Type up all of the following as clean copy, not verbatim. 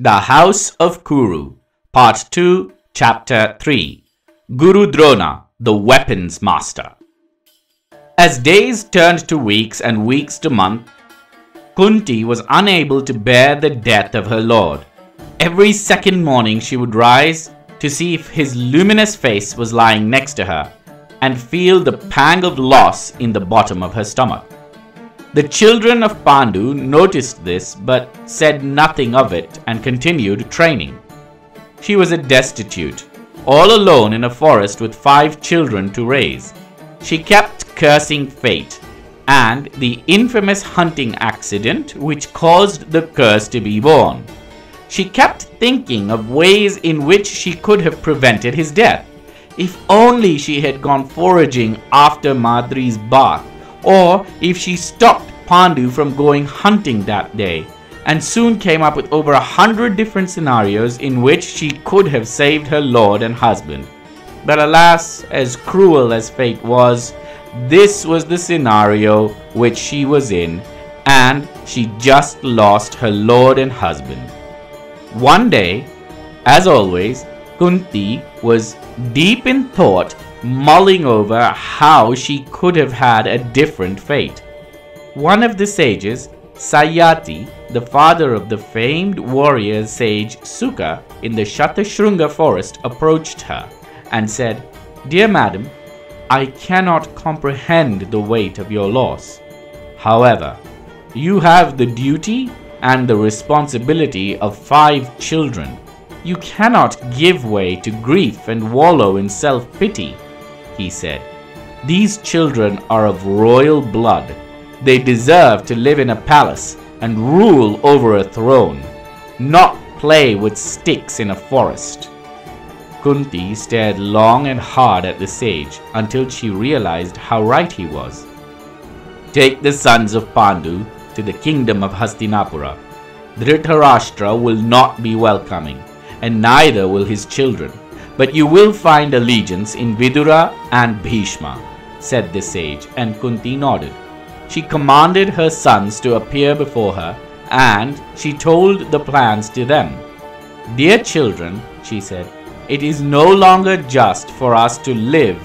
The House of Kuru, Part 2, Chapter 3. Guru Drona, the Weapons Master. As days turned to weeks and weeks to months, Kunti was unable to bear the death of her lord. Every second morning she would rise to see if his luminous face was lying next to her and feel the pang of loss in the bottom of her stomach. The children of Pandu noticed this but said nothing of it and continued training. She was destitute, all alone in a forest with 5 children to raise. She kept cursing fate and the infamous hunting accident which caused the curse to be born. She kept thinking of ways in which she could have prevented his death. If only she had gone foraging after Madri's bath, or if she stopped Pandu from going hunting that day, and soon came up with over 100 different scenarios in which she could have saved her lord and husband. But alas, as cruel as fate was, this was the scenario which she was in, and she just lost her lord and husband. One day, as always, Kunti was deep in thought, mulling over how she could have had a different fate. One of the sages, Sayati, the father of the famed warrior sage Suka in the Shatashrunga forest, approached her and said, "Dear madam, I cannot comprehend the weight of your loss. However, you have the duty and the responsibility of 5 children. You cannot give way to grief and wallow in self-pity," he said. "These children are of royal blood. They deserve to live in a palace and rule over a throne, not play with sticks in a forest." Kunti stared long and hard at the sage until she realized how right he was. "Take the sons of Pandu to the kingdom of Hastinapura. Dhritarashtra will not be welcoming, and neither will his children, but you will find allegiance in Vidura and Bhishma," said the sage, and Kunti nodded. She commanded her sons to appear before her, and she told the plans to them. "Dear children," she said, "it is no longer just for us to live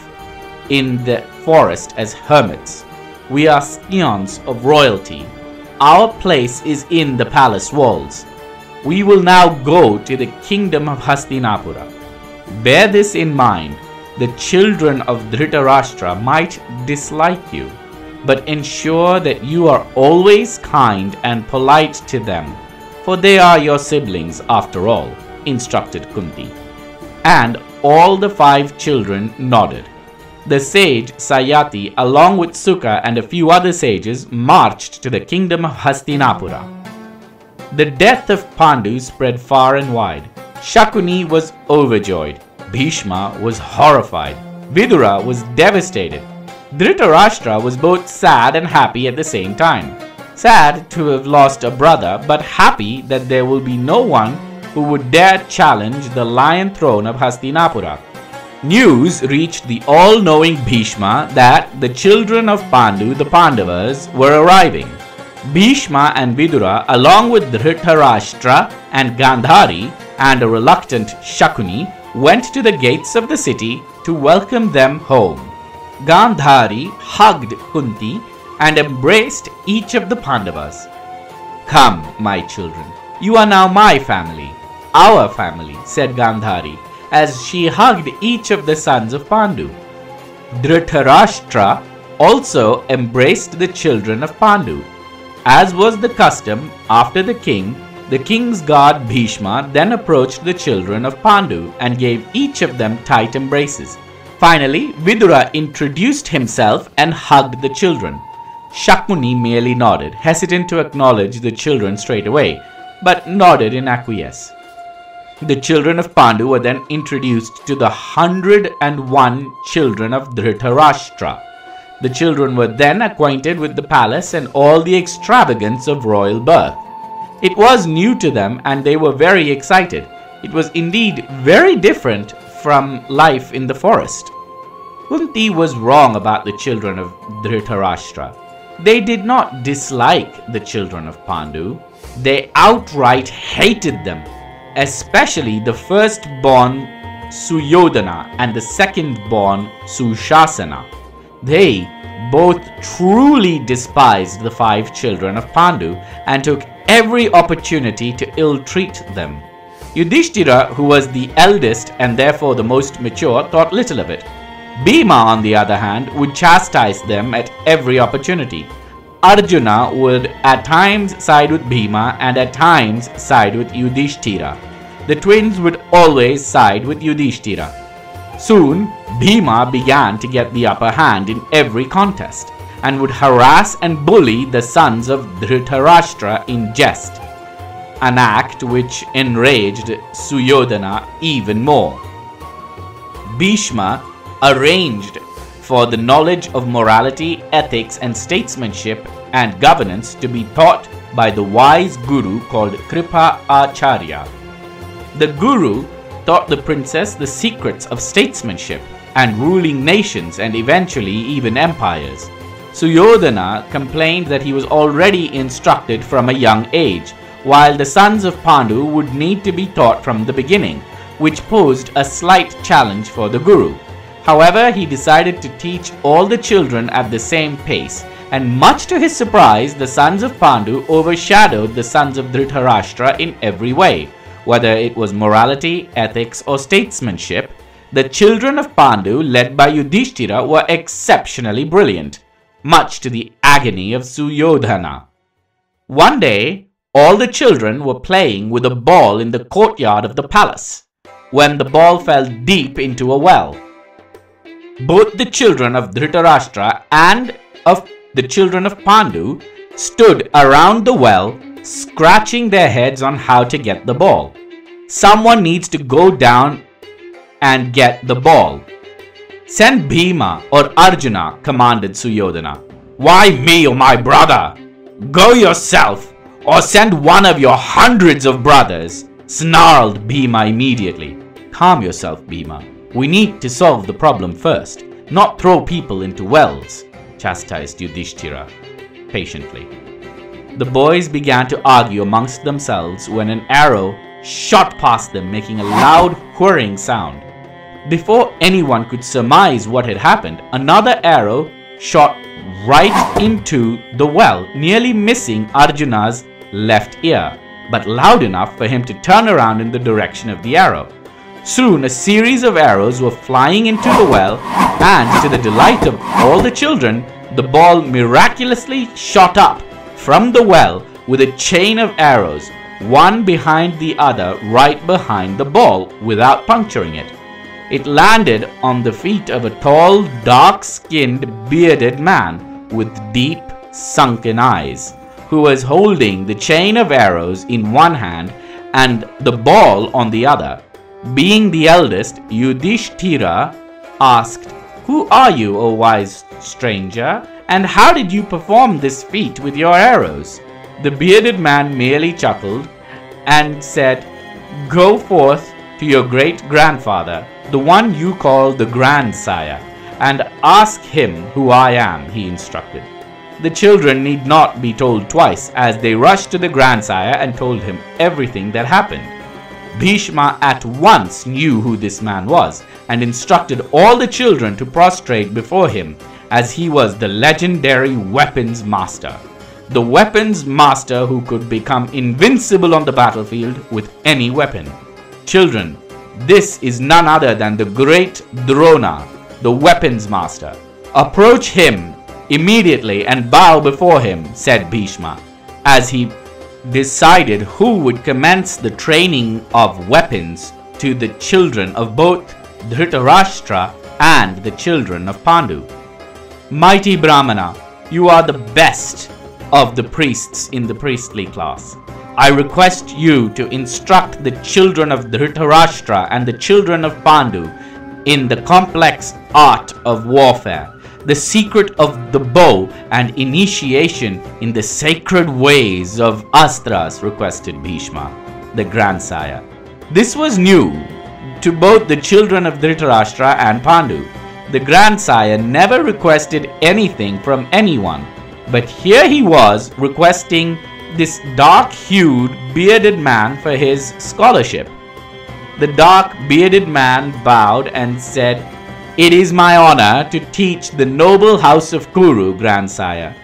in the forest as hermits. We are scions of royalty. Our place is in the palace walls. We will now go to the kingdom of Hastinapura. Bear this in mind. The children of Dhritarashtra might dislike you, but ensure that you are always kind and polite to them, for they are your siblings after all," instructed Kunti. And all the 5 children nodded. The sage Sayati, along with Suka and a few other sages, marched to the kingdom of Hastinapura. The death of Pandu spread far and wide. Shakuni was overjoyed. Bhishma was horrified. Vidura was devastated. Dhritarashtra was both sad and happy at the same time. Sad to have lost a brother, but happy that there will be no one who would dare challenge the lion throne of Hastinapura. News reached the all-knowing Bhishma that the children of Pandu, the Pandavas, were arriving. Bhishma and Vidura, along with Dhritarashtra and Gandhari and a reluctant Shakuni, went to the gates of the city to welcome them home. Gandhari hugged Kunti and embraced each of the Pandavas. "Come, my children, you are now my family, our family," said Gandhari, as she hugged each of the sons of Pandu. Dhritarashtra also embraced the children of Pandu. As was the custom after the king's guard Bhishma then approached the children of Pandu and gave each of them tight embraces. Finally, Vidura introduced himself and hugged the children. Shakuni merely nodded, hesitant to acknowledge the children straight away, but nodded in acquiescence. The children of Pandu were then introduced to the 101 children of Dhritarashtra. The children were then acquainted with the palace and all the extravagance of royal birth. It was new to them and they were very excited. It was indeed very different from life in the forest. Kunti was wrong about the children of Dhritarashtra. They did not dislike the children of Pandu. They outright hated them. especially the firstborn Suyodhana and the second-born Sushasana. They both truly despised the 5 children of Pandu and took every opportunity to ill-treat them. Yudhishthira, who was the eldest and therefore the most mature, thought little of it. Bhima, on the other hand, would chastise them at every opportunity. Arjuna would at times side with Bhima and at times side with Yudhishthira. The twins would always side with Yudhishthira. Soon, Bhima began to get the upper hand in every contest and would harass and bully the sons of Dhritarashtra in jest, an act which enraged Suyodhana even more. Bhishma arranged for the knowledge of morality, ethics, and statesmanship and governance to be taught by the wise Guru called Kripa Acharya. The Guru taught the princess the secrets of statesmanship and ruling nations and eventually even empires. Suyodhana complained that he was already instructed from a young age, while the sons of Pandu would need to be taught from the beginning, which posed a slight challenge for the Guru. However, he decided to teach all the children at the same pace, and much to his surprise, the sons of Pandu overshadowed the sons of Dhritarashtra in every way. Whether it was morality, ethics, or statesmanship, the children of Pandu, led by Yudhishthira, were exceptionally brilliant, much to the agony of Suyodhana. One day, all the children were playing with a ball in the courtyard of the palace, when the ball fell deep into a well. Both the children of Dhritarashtra and of the children of Pandu stood around the well, scratching their heads on how to get the ball. Someone needs to go down and get the ball. Send Bhima or Arjuna, commanded Suyodhana. Why me, O my brother? Go yourself, or send one of your hundreds of brothers, snarled Bhima immediately. Calm yourself, Bhima. We need to solve the problem first, not throw people into wells, chastised Yudhishthira patiently. The boys began to argue amongst themselves when an arrow shot past them, making a loud whirring sound. Before anyone could surmise what had happened, another arrow shot right into the well, nearly missing Arjuna's left ear, but loud enough for him to turn around in the direction of the arrow. Soon a series of arrows were flying into the well, and to the delight of all the children, the ball miraculously shot up from the well with a chain of arrows, one behind the other, right behind the ball, without puncturing it. It landed on the feet of a tall, dark-skinned, bearded man with deep, sunken eyes, who was holding the chain of arrows in one hand and the ball on the other. Being the eldest, Yudhishthira asked, "Who are you, O wise stranger, and how did you perform this feat with your arrows?" The bearded man merely chuckled and said, "Go forth to your great-grandfather, the one you call the grandsire, and ask him who I am," he instructed. The children need not be told twice, as they rushed to the grandsire and told him everything that happened. Bhishma at once knew who this man was and instructed all the children to prostrate before him, as he was the legendary weapons master. The weapons master who could become invincible on the battlefield with any weapon. Children, this is none other than the great Drona, the weapons master. Approach him immediately and bow before him, said Bhishma, as he decided who would commence the training of weapons to the children of both Dhritarashtra and the children of Pandu. Mighty Brahmana, you are the best of the priests in the priestly class. I request you to instruct the children of Dhritarashtra and the children of Pandu in the complex art of warfare, the secret of the bow, and initiation in the sacred ways of astras, requested Bhishma, the grandsire. This was new to both the children of Dhritarashtra and Pandu. The grandsire never requested anything from anyone, but here he was requesting this dark-hued, bearded man for his scholarship. The dark, bearded man bowed and said, "It is my honor to teach the noble house of Kuru, grandsire.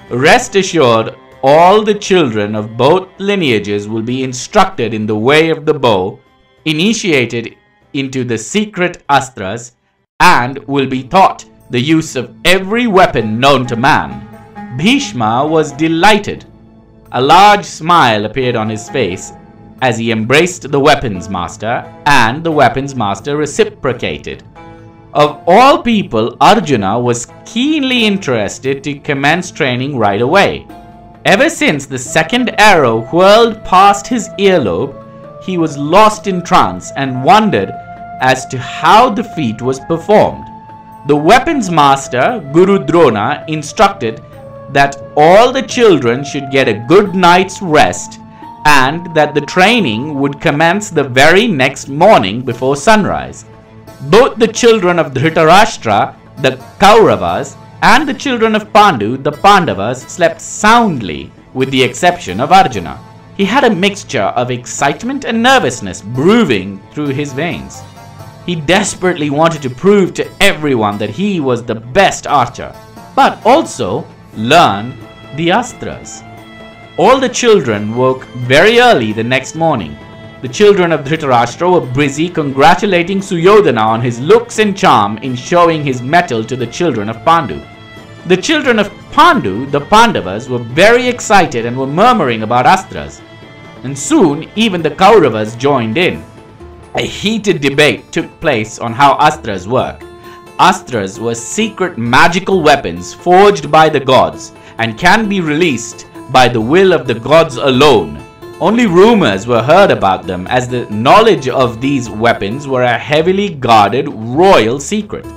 Rest assured, all the children of both lineages will be instructed in the way of the bow, initiated into the secret astras, and will be taught the use of every weapon known to man." Bhishma was delighted. A large smile appeared on his face as he embraced the weapons master, and the weapons master reciprocated. Of all people, Arjuna was keenly interested to commence training right away. Ever since the second arrow whirled past his earlobe, he was lost in trance and wondered as to how the feat was performed. The weapons master, Guru Drona, instructed that all the children should get a good night's rest and that the training would commence the very next morning before sunrise. Both the children of Dhritarashtra, the Kauravas, and the children of Pandu, the Pandavas, slept soundly with the exception of Arjuna. He had a mixture of excitement and nervousness brewing through his veins. He desperately wanted to prove to everyone that he was the best archer, but also learn the astras. All the children woke very early the next morning. The children of Dhritarashtra were busy congratulating Suyodhana on his looks and charm in showing his mettle to the children of Pandu. The children of Pandu, the Pandavas, were very excited and were murmuring about astras. And soon even the Kauravas joined in. A heated debate took place on how astras work. Astras were secret magical weapons forged by the gods and can be released by the will of the gods alone. Only rumors were heard about them, as the knowledge of these weapons were a heavily guarded royal secret.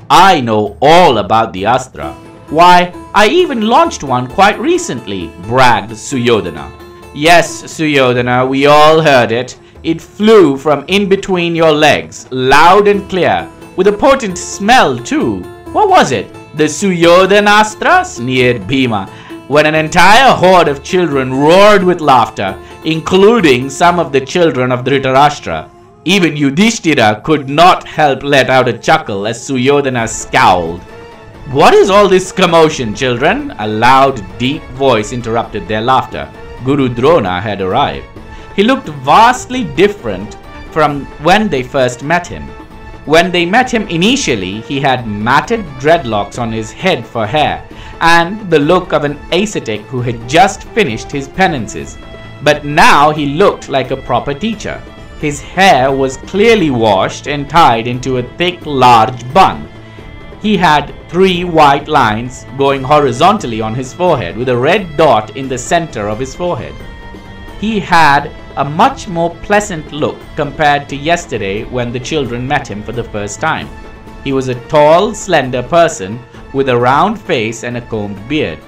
"I know all about the astra. Why, I even launched one quite recently," bragged Suyodhana. "Yes, Suyodhana, we all heard it. It flew from in between your legs, loud and clear, with a potent smell too. What was it? The Suyodhanastra?" sneered Bhima, when an entire horde of children roared with laughter, including some of the children of Dhritarashtra. Even Yudhishthira could not help let out a chuckle as Suyodhana scowled. "What is all this commotion, children?" A loud, deep voice interrupted their laughter. Guru Drona had arrived. He looked vastly different from when they first met him. When they met him initially, he had matted dreadlocks on his head for hair, and the look of an ascetic who had just finished his penances. But now he looked like a proper teacher. His hair was clearly washed and tied into a thick, large bun. He had 3 white lines going horizontally on his forehead, with a red dot in the center of his forehead. He had a much more pleasant look compared to yesterday when the children met him for the first time. He was a tall, slender person with a round face and a combed beard.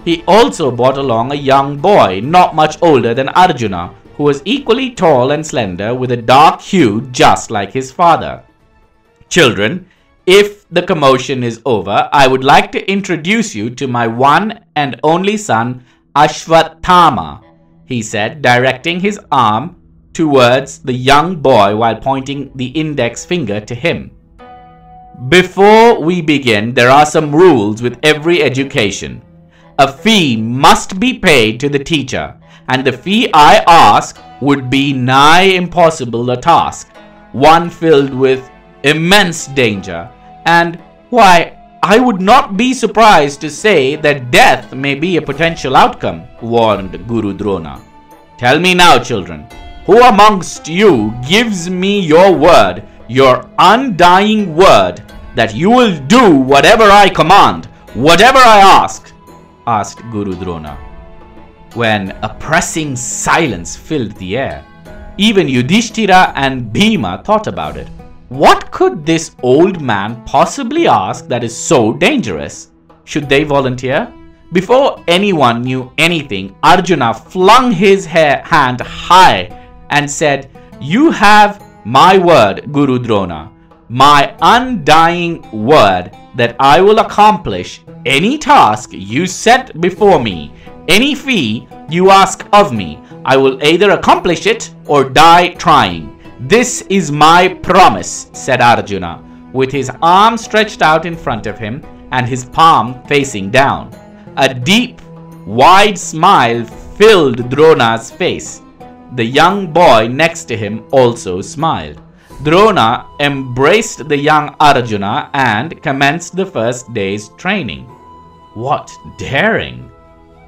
He also brought along a young boy, not much older than Arjuna, who was equally tall and slender with a dark hue just like his father. "Children, if the commotion is over, I would like to introduce you to my one and only son, Ashwathama," he said, directing his arm towards the young boy while pointing the index finger to him. "Before we begin, there are some rules with every education. A fee must be paid to the teacher, and the fee I ask would be nigh impossible a task, one filled with immense danger, and why, I would not be surprised to say that death may be a potential outcome," warned Guru Drona. "Tell me now, children, who amongst you gives me your word, your undying word, that you will do whatever I command, whatever I ask?" asked Guru Drona. When a pressing silence filled the air, even Yudhishthira and Bhima thought about it. What could this old man possibly ask that is so dangerous? Should they volunteer? Before anyone knew anything, Arjuna flung his hand high and said, "You have my word, Guru Drona, my undying word that I will accomplish any task you set before me, Any fee you ask of me, I will either accomplish it or die trying. This is my promise, said Arjuna, with his arm stretched out in front of him and his palm facing down. A deep, wide smile filled Drona's face. The young boy next to him also smiled. Drona embraced the young Arjuna and commenced the first day's training. What daring!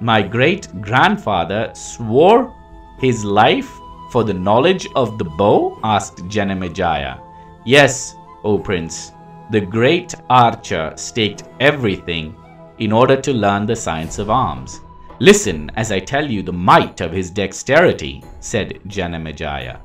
My great-grandfather swore his life for the knowledge of the bow? Asked Janamejaya. Yes, O Prince, the great archer staked everything in order to learn the science of arms. Listen as I tell you the might of his dexterity, said Janamejaya.